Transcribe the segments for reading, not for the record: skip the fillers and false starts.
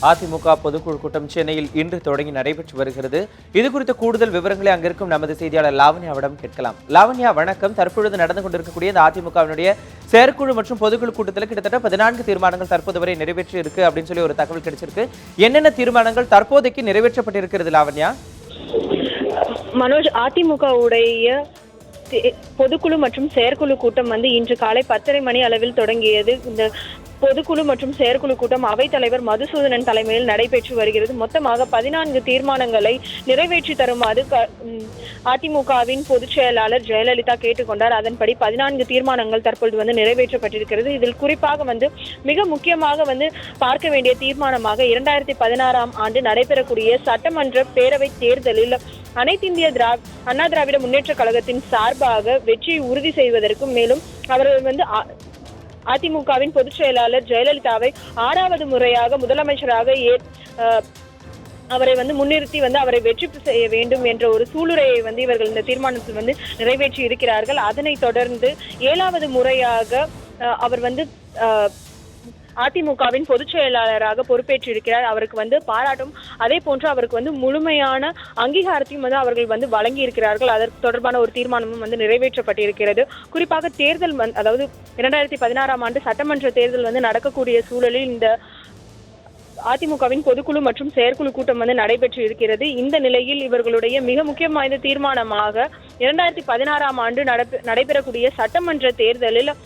அதிமுக பொதுக்குழு கூட்டம் சென்னையில் இன்று தொடங்கி நடைபெற்று வருகிறது. இது குறித்த கூடுதல் விவரங்களை அங்கிருக்கும் நமது செய்தியாளர் லாவண்யாவிடம் கேட்கலாம். லாவண்யா, வணக்கம். தற்பொழுது நடந்து கொண்டிருக்கக்கூடிய இந்த அதிமுகவினுடைய செயற்குழு மற்றும் பொதுக்குழு கூட்டத்தில் கிட்டத்தட்ட 14 தீர்மானங்கள் தற்போது வரை நிறைவேற்றி இருக்கு அப்படின்னு சொல்லி ஒரு தகவல் கிடைச்சிருக்கு. என்னென்ன தீர்மானங்கள் தற்போதைக்கு நிறைவேற்றப்பட்டிருக்கிறது லாவண்யா? மனோஜ், அதிமுகவுடைய பொதுக்குழு மற்றும் செயற்குழு கூட்டம் இன்று காலை 10:30 மணி அளவில் தொடங்கியது. இந்த பொதுக்குழு மற்றும் செயற்குழு கூட்டம் அவைத்தலைவர் மதுசூதனன் தலைமையில் நடைபெற்று வருகிறது. மொத்தமாக 14 தீர்மானங்களை நிறைவேற்றி தருமாறு அதிமுகவின் பொதுச் செயலாளர் ஜெயலலிதா கேட்டுக்கொண்டார். அதன்படி 14 தீர்மானங்கள் தற்பொழுது நிறைவேற்றப்பட்டிருக்கிறது. இதில் குறிப்பாக மிக முக்கியமாக பார்க்க வேண்டிய தீர்மானமாக 2016ஆம் ஆண்டு நடைபெறக்கூடிய சட்டமன்ற பேரவை தேர்தலில் அனைத்திந்திய அண்ணா திராவிட முன்னேற்ற கழகத்தின் சார்பாக வெற்றியை உறுதி செய்வதற்கும், மேலும் அவர்கள் அதிமுகவின் பொதுச் செயலாளர் ஜெயலலிதாவை 6வது முறையாக முதலமைச்சராக அவரை முன்னிறுத்தி அவரை வெற்றி செய்ய வேண்டும் என்ற ஒரு சூளுரையை இவர்கள் இந்த தீர்மானத்தில் நிறைவேற்றி இருக்கிறார்கள். அதனைத் தொடர்ந்து 7வது முறையாக அவர் அதிமுகவின் பொதுச் செயலாளராக பொறுப்பேற்றிருக்கிறார். அவருக்கு பாராட்டும், அதே போன்று அவருக்கு முழுமையான அங்கீகாரத்தையும் அவர்கள் வழங்கி இருக்கிறார்கள். அதற்கு தொடர்பான ஒரு தீர்மானமும் நிறைவேற்றப்பட்டிருக்கிறது. குறிப்பாக தேர்தல் அதாவது 2016ஆம் ஆண்டு சட்டமன்ற தேர்தல் நடக்கக்கூடிய சூழலில் இந்த அதிமுகவின் பொதுக்குழு மற்றும் செயற்குழு கூட்டம் நடைபெற்று இருக்கிறது. இந்த நிலையில் இவர்களுடைய மிக முக்கியம் வாய்ந்த தீர்மானமாக 2016ஆம் ஆண்டு நடைபெறக்கூடிய சட்டமன்ற தேர்தலில்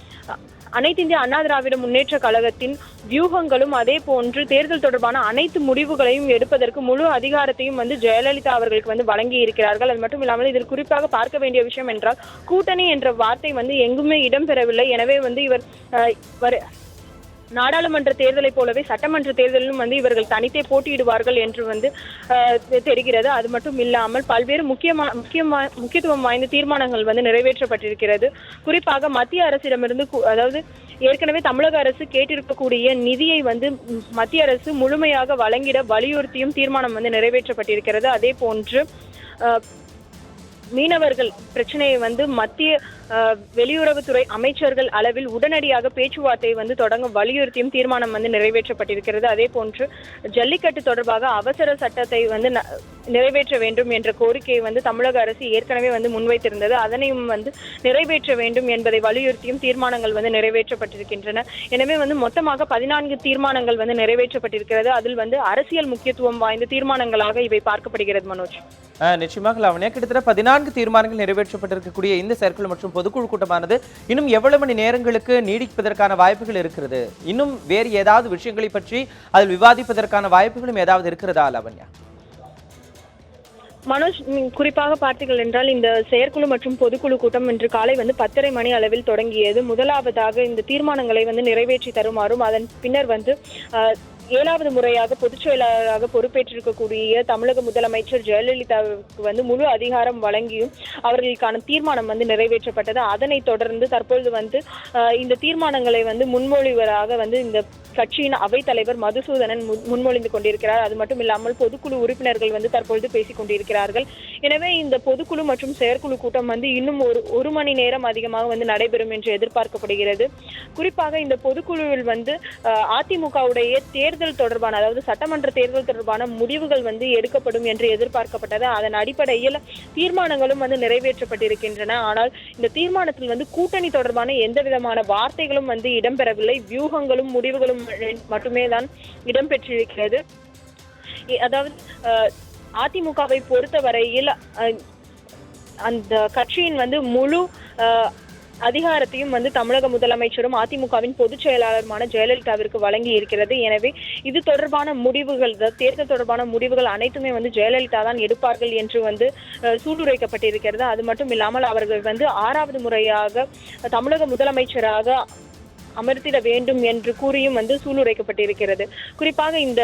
அனைத்திந்திய அண்ணா திராவிட முன்னேற்ற கழகத்தின் வியூகங்களும், அதே போன்று தேர்தல் தொடர்பான அனைத்து முடிவுகளையும் எடுப்பதற்கு முழு அதிகாரத்தையும் ஜெயலலிதா அவர்களுக்கு வழங்கி இருக்கிறார்கள். அது மட்டும் இல்லாமல் இதில் குறிப்பாக பார்க்க வேண்டிய விஷயம் என்றால், கூட்டணி என்ற வார்த்தை எங்குமே இடம்பெறவில்லை. எனவே இவர் நாடாளுமன்ற தேர்தலை போலவே சட்டமன்ற தேர்தலிலும் இவர்கள் தனித்தே போட்டியிடுவார்கள் என்று தெரிகிறது. அது மட்டும் இல்லாமல் பல்வேறு முக்கியத்துவம் வாய்ந்த தீர்மானங்கள் நிறைவேற்றப்பட்டிருக்கிறது. குறிப்பாக மத்திய அரசிடமிருந்து, அதாவது ஏற்கனவே தமிழக அரசு கேட்டிருக்கக்கூடிய நிதியை மத்திய அரசு முழுமையாக வழங்கிட வலியுறுத்தியும் தீர்மானம் நிறைவேற்றப்பட்டிருக்கிறது. அதே போன்று மீனவர்கள் பிரச்சனையை மத்திய வெளியுறவுத்துறை அமைச்சர்கள் அளவில் உடனடியாக பேச்சுவார்த்தை தொடங்க வலியுறுத்தியும் தீர்மானம் நிறைவேற்றப்பட்டிருக்கிறது. அதே போன்று ஜல்லிக்கட்டு தொடர்பாக அவசர சட்டத்தை நிறைவேற்ற வேண்டும் என்ற கோரிக்கையை தமிழக அரசு ஏற்கனவே முன்வைத்திருந்தது. அதனையும் நிறைவேற்ற வேண்டும் என்பதை வலியுறுத்தியும் தீர்மானங்கள் நிறைவேற்றப்பட்டிருக்கின்றன. எனவே மொத்தமாக 14 தீர்மானங்கள் நிறைவேற்றப்பட்டிருக்கிறது. அதில் அரசியல் முக்கியத்துவம் வாய்ந்த தீர்மானங்களாக இவை பார்க்கப்படுகிறது. மனோஜ், நிச்சயமாக லாவண்யா, கிட்டத்தட்ட 14 தீர்மானங்கள் நிறைவேற்றப்பட்டிருக்கக்கூடிய இந்த செயற்குழு மற்றும் பொதுக்குழு கூட்டமானது இன்னும் எவ்வளவு மணி நேரங்களுக்கு நீடிப்பதற்கான வாய்ப்புகள் இருக்கிறது? இன்னும் வேறு ஏதாவது விஷயங்களை பற்றி அதில் விவாதிப்பதற்கான வாய்ப்புகளும் ஏதாவது இருக்கிறதா லாவண்யா? மனோஜ், குறிப்பாக பார்த்தீர்கள் என்றால் இந்த செயற்குழு மற்றும் பொதுக்குழு கூட்டம் இன்று காலை 10:30 மணி அளவில் தொடங்கியது. முதலாவதாக இந்த தீர்மானங்களை நிறைவேற்றி தருமாறும், அதன் பின்னர் 7வது முறையாக பொதுச் செயலாளராக பொறுப்பேற்றிருக்கக்கூடிய தமிழக முதலமைச்சர் ஜெயலலிதாவுக்கு முழு அதிகாரம் வழங்கியும் அவர்களுக்கான தீர்மானம் நிறைவேற்றப்பட்டது. அதனைத் தொடர்ந்து தற்பொழுது இந்த தீர்மானங்களை முன்மொழிவராக இந்த கட்சியின் அவைத்தலைவர் மதுசூதனன் முன்மொழிந்து கொண்டிருக்கிறார். அது மட்டும் இல்லாமல் பொதுக்குழு உறுப்பினர்கள் தற்பொழுது பேசிக் கொண்டிருக்கிறார்கள். எனவே இந்த பொதுக்குழு மற்றும் செயற்குழு கூட்டம் இன்னும் ஒரு மணி நேரம் அதிகமாக நடைபெறும் என்று எதிர்பார்க்கப்படுகிறது. குறிப்பாக இந்த பொதுக்குழுவில் அதிமுகவுடைய தேர்தல் தொடர்பான, அதாவது சட்டமன்ற தேர்தல் தொடர்பான முடிவுகள் எடுக்கப்படும் என்று எதிர்பார்க்கப்பட்டது. அதன் அடிப்படையில் தீர்மானங்களும் நிறைவேற்றப்பட்டிருக்கின்றன. ஆனால் இந்த தீர்மானத்தில் கூட்டணி தொடர்பான எந்த விதமான வார்த்தைகளும் இடம்பெறவில்லை. வியூகங்களும் முடிவுகளும் மட்டுமே தான் இடம்பெற்றிருக்கிறது. அதாவது அதிமுகவை பொறுத்தவரையில் அந்த கட்சியின் முழு அதிகாரத்தையும் தமிழக முதலமைச்சரும் அதிமுகவின் பொதுச் செயலாளருமான ஜெயலலிதாவிற்கு வழங்கி இருக்கிறது. எனவே இது தொடர்பான முடிவுகள், தேர்தல் தொடர்பான முடிவுகள் அனைத்துமே ஜெயலலிதா தான் எடுப்பார்கள் என்று சூளுரைக்கப்பட்டிருக்கிறது. அது மட்டும் இல்லாமல் அவர்கள் 6வது முறையாக தமிழக முதலமைச்சராக அமர்த்திட வேண்டும் என்று கூறியும் சூளுரைக்கப்பட்டிருக்கிறது. குறிப்பாக இந்த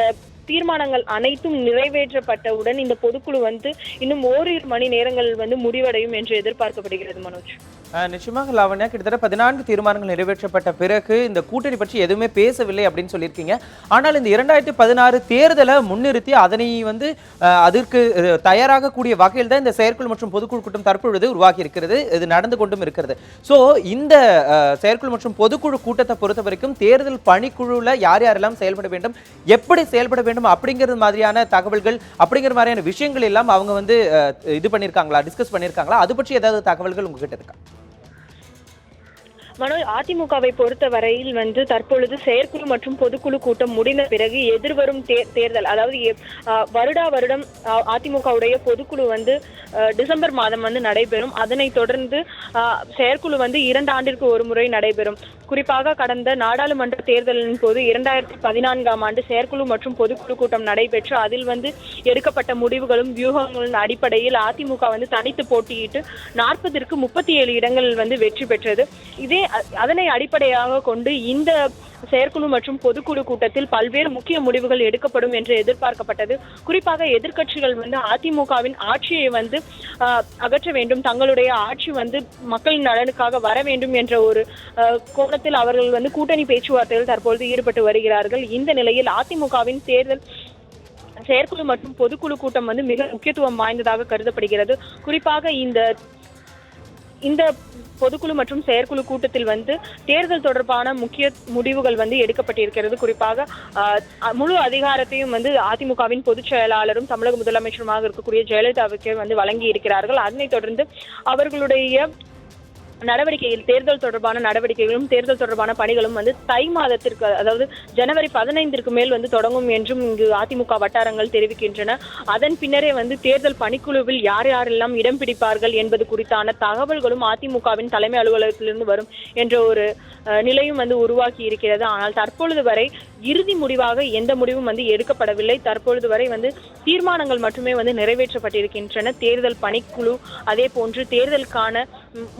தீர்மானங்கள் அனைத்தும் நிறைவேற்றப்பட்டவுடன் இந்த பொதுக்குழு இன்னும் ஓரிரு மணி நேரங்கள் முடிவடையும் என்று எதிர்பார்க்கப்படுகிறது. மனோஜ். நிச்சயமாக லாவண்யா, கிட்டத்தட்ட 14 தீர்மானங்கள் நிறைவேற்றப்பட்ட பிறகு இந்த கூட்டணி பற்றி எதுவுமே பேசவில்லை அப்படின்னு சொல்லியிருக்கீங்க. ஆனால் இந்த 2016 தேர்தலை முன்னிறுத்தி அதனை அதற்கு தயாராகக்கூடிய வகையில் தான் இந்த செயற்குழு மற்றும் பொதுக்குழு கூட்டம் தற்பொழுது உருவாகி இருக்கிறது. இது நடந்து கொண்டும் இருக்கிறது. ஸோ இந்த செயற்குழு மற்றும் பொதுக்குழு கூட்டத்தை பொறுத்த வரைக்கும் தேர்தல் பணிக்குழுல யார் யாரெல்லாம் செயல்பட வேண்டும், எப்படி செயல்பட வேண்டும் அப்படிங்கிறது மாதிரியான தகவல்கள், அப்படிங்கிற மாதிரியான விஷயங்கள் எல்லாம் அவங்க இது பண்ணியிருக்காங்களா, டிஸ்கஸ் பண்ணியிருக்காங்களா? அது பற்றி ஏதாவது தகவல்கள் உங்ககிட்ட இருக்கா? மனோ, அதிமுகவை பொறுத்த வரையில் தற்பொழுது செயற்குழு மற்றும் பொதுக்குழு கூட்டம் முடிந்த பிறகு எதிர்வரும் தேர்தல், அதாவது வருடம் அதிமுகவுடைய பொதுக்குழு டிசம்பர் மாதம் நடைபெறும். அதனைத் தொடர்ந்து செயற்குழு 2 ஆண்டிற்கு ஒரு முறை நடைபெறும். குறிப்பாக கடந்த நாடாளுமன்ற தேர்தலின் போது 2014ஆம் ஆண்டு செயற்குழு மற்றும் பொதுக்குழு கூட்டம் நடைபெற்று அதில் எடுக்கப்பட்ட முடிவுகளும் வியூகங்களின் அடிப்படையில் அதிமுக தனித்து போட்டியிட்டு 40ற்கு 37 இடங்களில் வெற்றி பெற்றது. அதனை அடிப்படையாக கொண்டு இந்த செயற்குழு மற்றும் பொதுக்குழு கூட்டத்தில் பல்வேறு முக்கிய முடிவுகள் எடுக்கப்படும் என்று எதிர்பார்க்கப்பட்டது. குறிப்பாக எதிர்க்கட்சிகள் அதிமுகவின் ஆட்சியை அகற்ற வேண்டும், தங்களுடைய ஆட்சி மக்களின் நலனுக்காக வர வேண்டும் என்ற ஒரு கோணத்தில் அவர்கள் கூட்டணி பேச்சுவார்த்தையில் தற்பொழுது ஈடுபட்டு வருகிறார்கள். இந்த நிலையில் அதிமுகவின் தேர்தல் செயற்குழு மற்றும் பொதுக்குழு கூட்டம் மிக முக்கியத்துவம் வாய்ந்ததாக கருதப்படுகிறது. குறிப்பாக இந்த பொதுக்குழு மற்றும் செயற்குழு கூட்டத்தில் தேர்தல் தொடர்பான முக்கிய முடிவுகள் எடுக்கப்பட்டிருக்கிறது. குறிப்பாக முழு அதிகாரத்தையும் அதிமுகவின் பொதுச் செயலாளரும் தமிழக முதலமைச்சருமாக இருக்கக்கூடிய ஜெயலலிதாவுக்கு வழங்கி இருக்கிறார்கள். அதனைத் தொடர்ந்து அவர்களுடைய நடவடிக்கையில் தேர்தல் தொடர்பான நடவடிக்கைகளும் தேர்தல் தொடர்பான பணிகளும் தை மாதத்திற்கு, அதாவது ஜனவரி 15ற்கு மேல் தொடங்கும் என்றும் இங்கு அதிமுக வட்டாரங்கள் தெரிவிக்கின்றன. அதன் பின்னரே தேர்தல் பணிக்குழுவில் யார் யாரெல்லாம் இடம் பிடிப்பார்கள் என்பது குறித்தான தகவல்களும் அதிமுகவின் தலைமை அலுவலகத்திலிருந்து வரும் என்ற ஒரு நிலையும் உருவாக்கி இருக்கிறது. ஆனால் தற்பொழுது வரை இறுதி முடிவாக எந்த முடிவும் எடுக்கப்படவில்லை. தற்பொழுது வரை தீர்மானங்கள் மட்டுமே நிறைவேற்றப்பட்டிருக்கின்றன. தேர்தல் பணிக்குழு, அதே போன்று தேர்தலுக்கான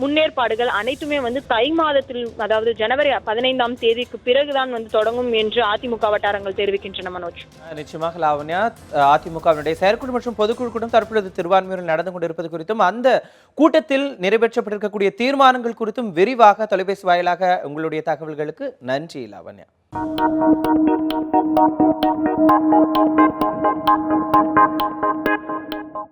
முன்னேற்பாடுகள் அனைத்துமே தை மாதத்தில், அதாவது ஜனவரி 15ஆம் தேதிக்கு பிறகுதான் தொடங்கும் என்று அதிமுக வட்டாரங்கள் தெரிவிக்கின்றன. மனோஜ், நிச்சயமாக லாவண்யா, அதிமுகவினுடைய செயற்குழு மற்றும் பொதுக்குழு கூட்டம் தற்பொழுது திருவான்மையூரில் நடந்து கொண்டிருப்பது குறித்தும் அந்த கூட்டத்தில் நிறைவேற்றப்பட்டிருக்கக்கூடிய தீர்மானங்கள் குறித்தும் விரிவாக தொலைபேசி வாயிலாக உங்களுடைய தகவல்களுக்கு நன்றி லாவண்யா.